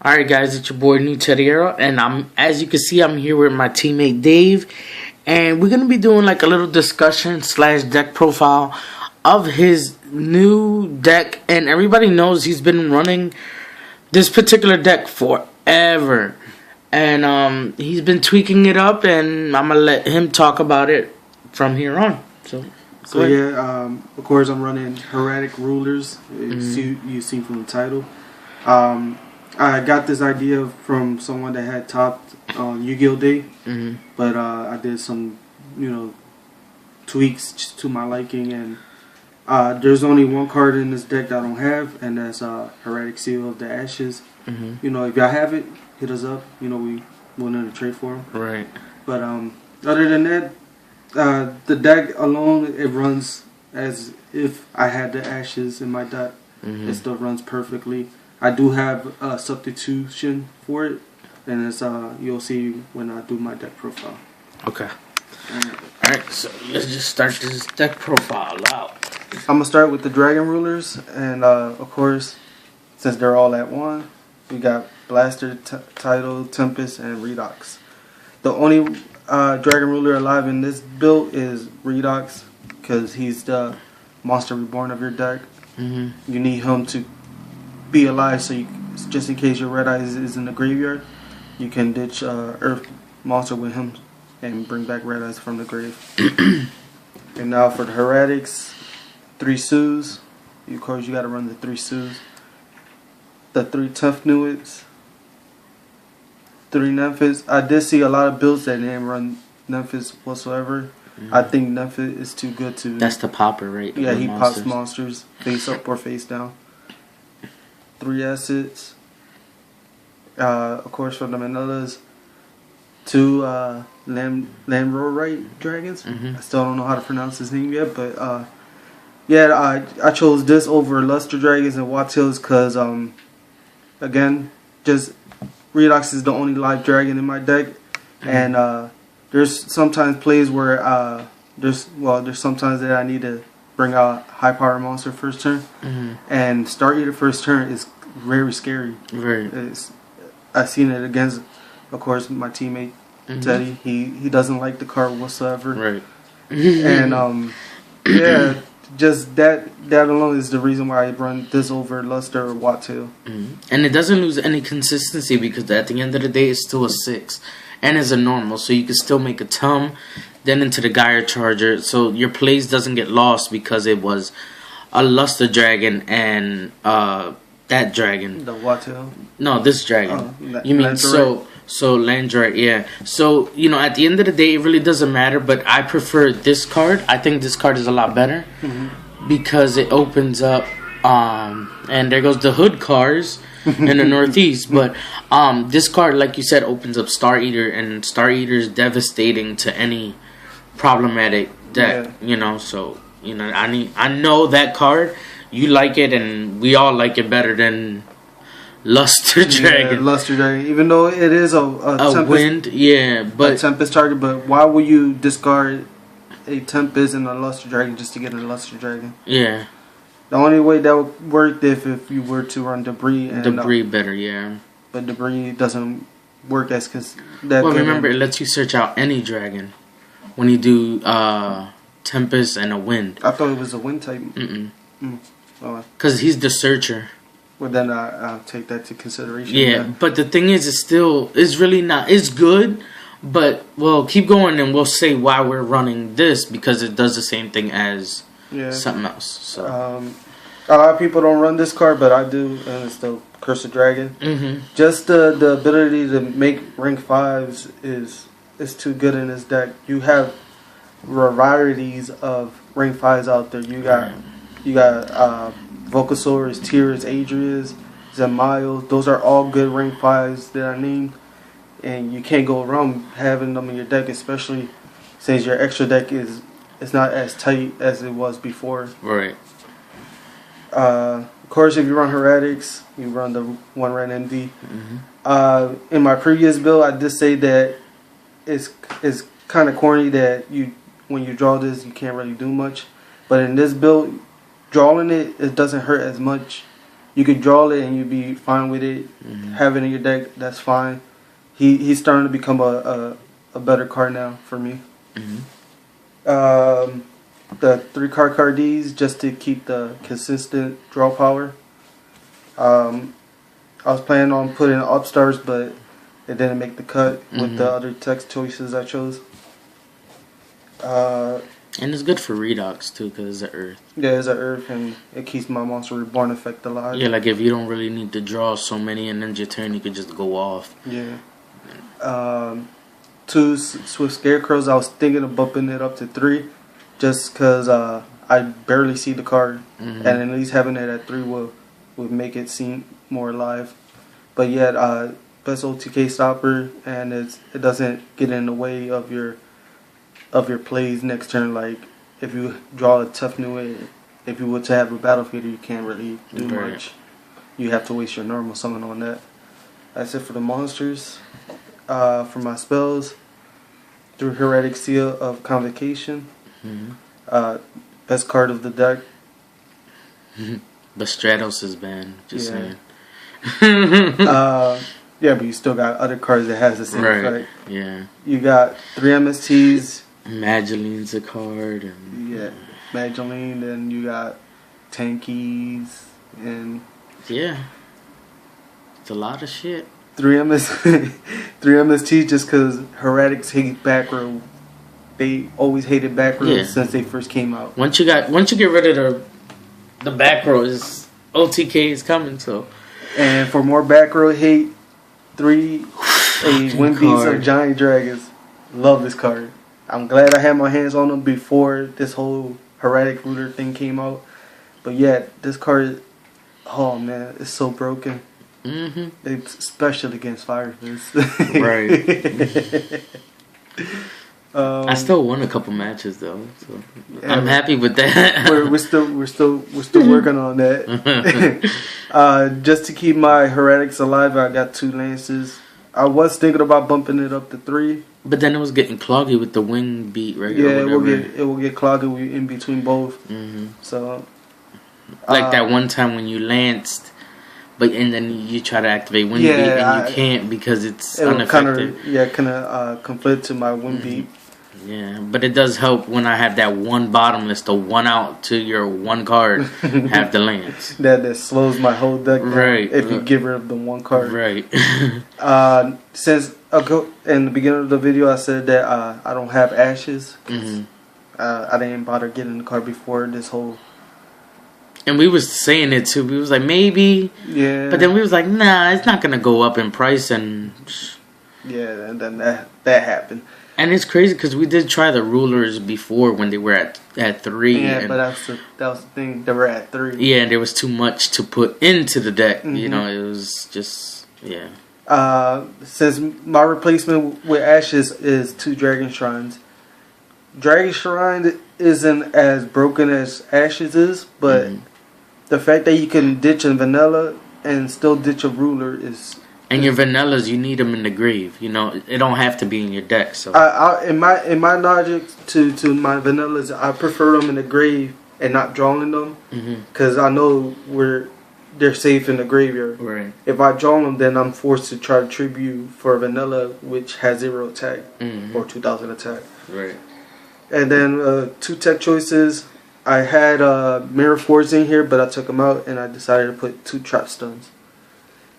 Alright guys, it's your boy Newteddyera, and as you can see, I'm here with my teammate Dave, and we're gonna be doing like a little discussion slash deck profile of his new deck. And everybody knows he's been running this particular deck forever, and he's been tweaking it up, and I'm gonna let him talk about it from here on. Of course, I'm running Hieratic rulers. You see from the title. I got this idea from someone that had topped on Yu-Gi-Oh! Day, but I did some, tweaks to my liking, and there's only one card in this deck that I don't have, and that's Hieratic Seal of the Ashes. If y'all have it, hit us up. We willing to trade for them. Right. But other than that, the deck alone, it runs as if I had the Ashes in my deck. It still runs perfectly. I do have a substitution for it, and it's you'll see when I do my deck profile. Okay. Alright, so let's just start this deck profile out. I'm gonna start with the Dragon Rulers, and of course, since they're all at one, we got Blaster, Tidal, Tempest, and Redox. The only Dragon Ruler alive in this build is Redox, because he's the Monster Reborn of your deck. You need him to be alive, so just in case your Red Eyes is in the graveyard, you can ditch Earth Monster with him and bring back Red Eyes from the grave. And now for the Hieratics, 3 Sues. Of course, you got to run the 3 Sues. The 3 Tough Newits. 3 Nephis. I did see a lot of builds that didn't run Nephis whatsoever. I think Nephis is too good to... That's the popper, right? Yeah, he pops monsters face up or face down. 3 Assets. Of course, for the Manilas, 2 Lamrorite Dragons. I still don't know how to pronounce his name yet, but I chose this over Luster Dragons and Wattils because, again, just Redox is the only live dragon in my deck, and there's sometimes plays where there's sometimes that I need to bring out high power monster first turn, and Star Eater first turn is very scary. Right. I've seen it against, of course, my teammate Teddy. He doesn't like the card whatsoever. Right. And just that alone is the reason why I run this over Luster or Wattail. And it doesn't lose any consistency because at the end of the day, it's still a 6. And it's a normal, so you can still make a Tum, then into the Gyre Charger. So your plays doesn't get lost because it was a Luster Dragon and that dragon. The Wattail? No, this dragon. You mean Landorite? So Landorite, yeah. So, at the end of the day, it really doesn't matter, but I prefer this card. I think this card is a lot better because it opens up, and there goes the hood cars in the Northeast. But this card, like you said, opens up Star Eater, and Star Eater is devastating to any problematic deck. So I know that card. You like it, and we all like it better than Luster Dragon. Yeah, Luster Dragon, even though it is a Tempest, wind, but a Tempest target. But why would you discard a Tempest and a Luster Dragon just to get a Luster Dragon? Yeah. The only way that would work if you were to run Debris. And, Debris better, yeah. But Debris doesn't work as remember, it lets you search out any dragon when you do Tempest and a Wind. I thought it was a Wind type. Because he's the searcher. Well, then I'll take that to consideration. Yeah, but the thing is, it's really not. It's good, but keep going, and we'll say why we're running this because it does the same thing as something else. So a lot of people don't run this card, but I do, and it's the Cursed Dragon. Just the ability to make rank 5s is too good in this deck. You have varieties of rank 5s out there. You got Vocasaurus, Tears, Adrias, Zemiles. Those are all good rank 5s that I named. And you can't go wrong having them in your deck, especially since your extra deck is not as tight as it was before. Right. Of course, if you run Hieratics, you run the 1 red NV. In my previous build, I did say that it's kind of corny that when you draw this, you can't really do much. But in this build, drawing it doesn't hurt as much you could draw it and you'd be fine with it. Have it in your deck, that's fine. He's starting to become a better card now for me. The 3-card Cards just to keep the consistent draw power. I was planning on putting Upstarts, but it didn't make the cut with the other text choices I chose. And it's good for Redox too, because it's an Earth. Yeah, it's an Earth, and it keeps my Monster Reborn effect alive. Yeah, like if you don't really need to draw so many and end your turn, you could just go off. Yeah. 2 Swift Scarecrows, I was thinking of bumping it up to 3, just because I barely see the card, and at least having it at 3 would make it seem more alive. But yet, best OTK stopper, and it doesn't get in the way of your plays next turn. Like if you draw a tough new way, if you were to have a battlefield, you can't really do much. You have to waste your normal summon on that. That's it for the monsters. For my spells, through Hieratic Seal of Convocation, best card of the deck. But Stratos is banned. Just saying. Yeah, but you still got other cards that has the same effect. Yeah. You got 3 MSTs. Magdalene's a card. And yeah, Magdalene. Then you got Tankies and yeah, it's a lot of shit. 3 MSTs just because Hieratics hate back row. They always hated back row since they first came out. Once you get rid of the back row, OTK is coming. So, and for more back row hate, 3 Wind Beats of Giant Dragons. Love this card. I'm glad I had my hands on them before this whole Hieratic Ruler thing came out. But yeah, this card, oh man, it's so broken. Especially against Fire Fist. Right. I still won a couple matches though, so yeah, I'm happy with that. we're still working on that. Just to keep my Hieratics alive, I got 2 Lances. I was thinking about bumping it up to 3, but then it was getting cloggy with the wing beat, right? Yeah, it will get cloggy in between both. So, like that one time when you lanced. And then you try to activate Wind Beat and you can't because it's unaffected. Kind of conflict to my Wind Beat. Yeah, but it does help when I have that one bottomless, the 1 out to your 1 card, have the lance. that slows my whole deck down. Right. If you get rid of the 1 card. Right. Since in the beginning of the video I said that I don't have Ashes. I didn't bother getting the card before this whole. And we was saying it too. We was like, maybe. Yeah. But then we was like, nah, it's not going to go up in price. And yeah, and then that happened. And it's crazy because we did try the rulers before when they were at 3. Yeah, but that was the thing. They were at 3. Yeah, and there was too much to put into the deck. You know, it was just, yeah. Since my replacement with Ashes is 2 Dragon Shrines. Dragon Shrine isn't as broken as Ashes is, but the fact that you can ditch a vanilla and still ditch a ruler is. And your vanillas, you need them in the grave. You know, it don't have to be in your deck. So, in my logic to my vanillas, I prefer them in the grave and not drawing them, because I know they're safe in the graveyard. Right. If I draw them, then I'm forced to try to tribute for a vanilla which has 0 attack or 2,000 attack. Right. And then 2 tech choices. I had Mirror Force in here, but I took them out and I decided to put 2 Trap Stuns.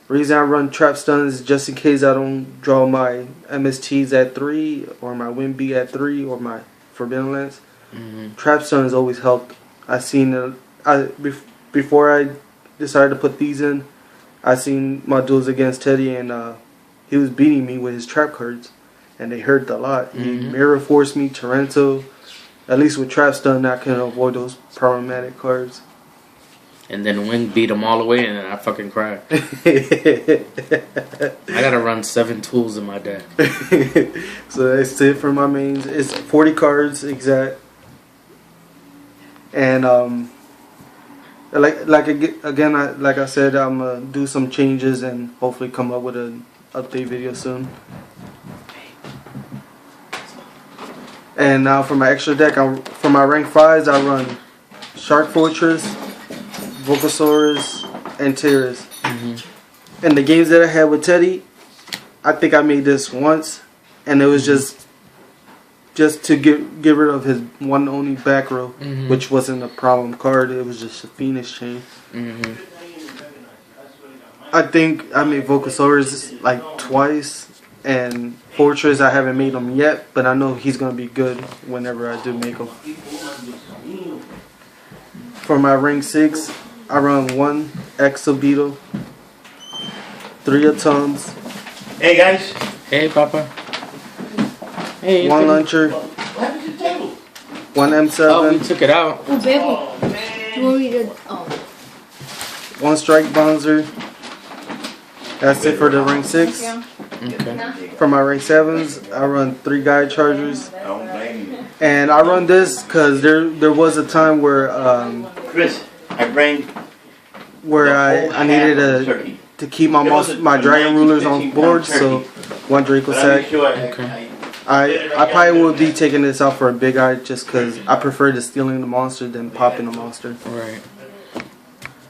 The reason I run Trap Stuns is just in case I don't draw my MSTs at 3 or my Wind Beat at 3 or my Forbidden Lance. Trap Stuns always helped. I seen before I decided to put these in, I seen my duels against Teddy and he was beating me with his trap cards. And they hurt a lot. He Mirror Forced me, Torrento. At least with Trap Stun, I can avoid those problematic cards. And then Wind beat them all the way, and then I fucking cried. I gotta run 7 tools in my deck. So that's it for my mains. It's 40 cards exact. And like I said, I'm gonna do some changes and hopefully come up with an update video soon. And now for my extra deck, for my rank 5s, I run Shark Fortress, Volcasaurus, and Terrace. And the games that I had with Teddy, I think I made this once, and it was just to get rid of his one only back row, which wasn't a problem card. It was just a Phoenix chain. I think I made Vocasaurus like twice, and Fortress I haven't made him yet, but I know he's gonna be good whenever I do make him. For my ring 6, I run 1 Exo Beetle, 3 Atoms. Hey guys. Hey, Papa. Hey. 1 Launcher. 1 M7. Oh, we took it out. Oh, baby. You want me to? Oh. 1 Strike Bonzer. That's it for the ring 6. Yeah. Okay. For my ring 7s, I run 3 Guide Chargers. Don't blame you. And I run this because there was a time where Chris, I bring I needed to keep my Dragon Rulers on board, so 1 Draco Sack. Okay. I probably will be taking this out for a big eye just because I prefer to stealing the monster than popping the monster. Right.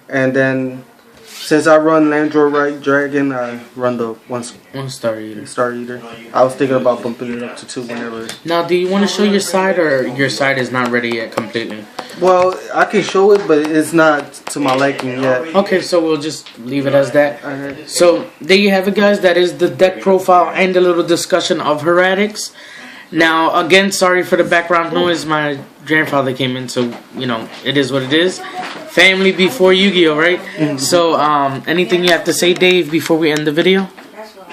And then since I run Landroid Dragon, I run the 1 Star Eater. Star Eater. I was thinking about bumping it up to 2 whenever. Now, do you want to show your side, or your side is not ready yet completely? Well, I can show it, but it's not to my liking yet. Okay, so we'll just leave it as that. So there you have it, guys. That is the deck profile and a little discussion of Hieratics. Now, again, sorry for the background noise. My grandfather came in, so, you know, it is what it is. Family before Yu-Gi-Oh, right? So, anything you have to say, Dave, before we end the video?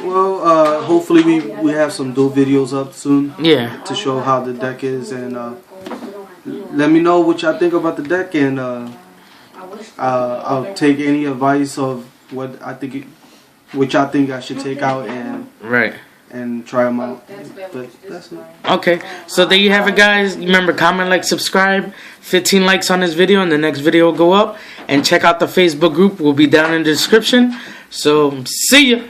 Well, hopefully we have some dual videos up soon. Yeah. To show how the deck is, and let me know what y'all think about the deck, and I'll take any advice of what y'all think I should take out and try them out. But that's it. Okay, so there you have it, guys. Remember, comment, like, subscribe. 15 likes on this video, and the next video will go up. And check out the Facebook group. Will be down in the description. So, see ya.